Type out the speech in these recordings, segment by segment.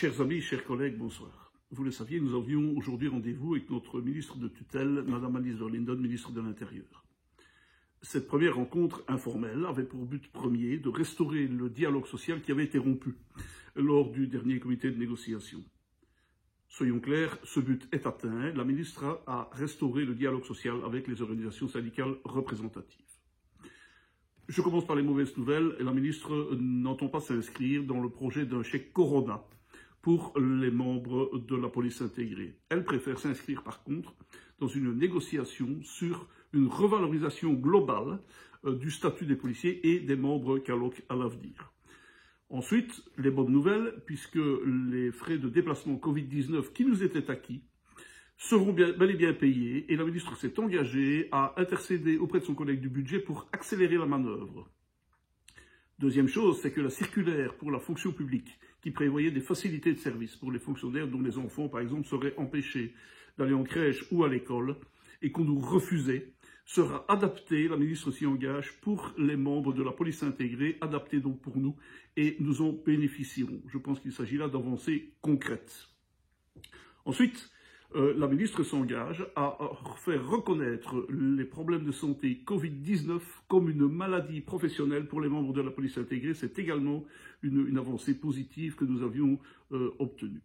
Chers amis, chers collègues, bonsoir. Vous le saviez, nous avions aujourd'hui rendez-vous avec notre ministre de tutelle, Mme Alice Verlinden, ministre de l'Intérieur. Cette première rencontre informelle avait pour but premier de restaurer le dialogue social qui avait été rompu lors du dernier comité de négociation. Soyons clairs, ce but est atteint. La ministre a restauré le dialogue social avec les organisations syndicales représentatives. Je commence par les mauvaises nouvelles. La ministre n'entend pas s'inscrire dans le projet d'un chèque Corona pour les membres de la police intégrée. Elle préfère s'inscrire par contre dans une négociation sur une revalorisation globale du statut des policiers et des membres CALOC à l'avenir. Ensuite, les bonnes nouvelles, puisque les frais de déplacement Covid-19 qui nous étaient acquis seront bel et bien payés, et la ministre s'est engagée à intercéder auprès de son collègue du budget pour accélérer la manœuvre. Deuxième chose, c'est que la circulaire pour la fonction publique, qui prévoyait des facilités de service pour les fonctionnaires dont les enfants, par exemple, seraient empêchés d'aller en crèche ou à l'école, et qu'on nous refusait, sera adaptée, la ministre s'y engage, pour les membres de la police intégrée, adaptée donc pour nous, et nous en bénéficierons. Je pense qu'il s'agit là d'avancées concrètes. Ensuite, la ministre s'engage à faire reconnaître les problèmes de santé Covid-19 comme une maladie professionnelle pour les membres de la police intégrée. C'est également une avancée positive que nous avions obtenue.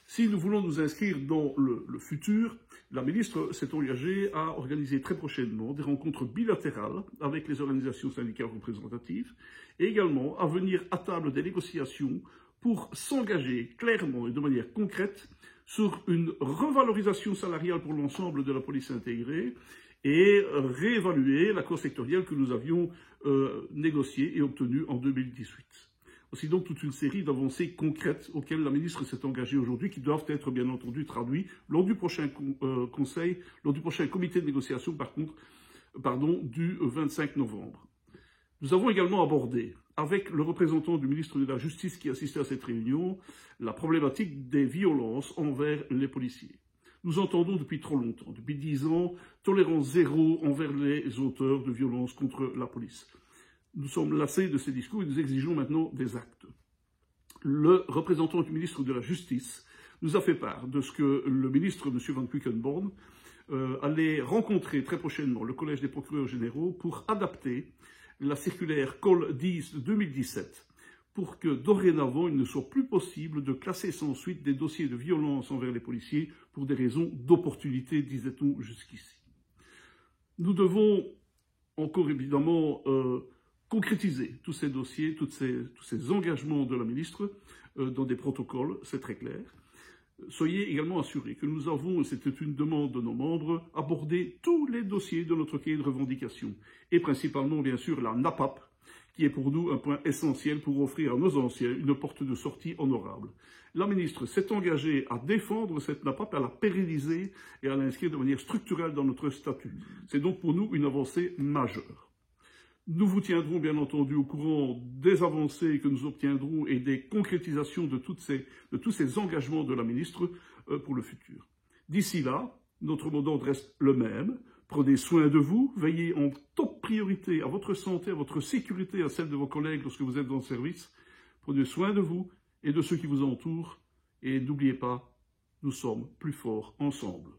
Si nous voulons nous inscrire dans le futur, la ministre s'est engagée à organiser très prochainement des rencontres bilatérales avec les organisations syndicales représentatives et également à venir à table des négociations pour s'engager clairement et de manière concrète sur une revalorisation salariale pour l'ensemble de la police intégrée et réévaluer l'accord sectoriel que nous avions négocié et obtenu en 2018. Voici donc toute une série d'avancées concrètes auxquelles la ministre s'est engagée aujourd'hui, qui doivent être bien entendu traduites lors du prochain comité de négociation du 25 novembre. Nous avons également abordé, avec le représentant du ministre de la Justice qui assistait à cette réunion, la problématique des violences envers les policiers. Nous entendons depuis trop longtemps, depuis 10 ans, tolérance zéro envers les auteurs de violences contre la police. Nous sommes lassés de ces discours et nous exigeons maintenant des actes. Le représentant du ministre de la Justice nous a fait part de ce que le ministre, M. Van Quickenborne, allait rencontrer très prochainement le Collège des procureurs généraux pour adapter la circulaire COL 10 de 2017 pour que dorénavant il ne soit plus possible de classer sans suite des dossiers de violence envers les policiers pour des raisons d'opportunité, disait-on jusqu'ici. Nous devons encore évidemment concrétiser tous ces dossiers, tous ces engagements de la ministre dans des protocoles, c'est très clair. Soyez également assurés que nous avons, et c'était une demande de nos membres, abordé tous les dossiers de notre cahier de revendication, et principalement, bien sûr, la NAPAP, qui est pour nous un point essentiel pour offrir à nos anciens une porte de sortie honorable. La ministre s'est engagée à défendre cette NAPAP, à la pérenniser et à l'inscrire de manière structurelle dans notre statut. C'est donc pour nous une avancée majeure. Nous vous tiendrons bien entendu au courant des avancées que nous obtiendrons et des concrétisations de tous ces engagements de la ministre pour le futur. D'ici là, notre mot d'ordre reste le même. Prenez soin de vous, veillez en top priorité à votre santé, à votre sécurité, à celle de vos collègues lorsque vous êtes dans le service. Prenez soin de vous et de ceux qui vous entourent. Et n'oubliez pas, nous sommes plus forts ensemble.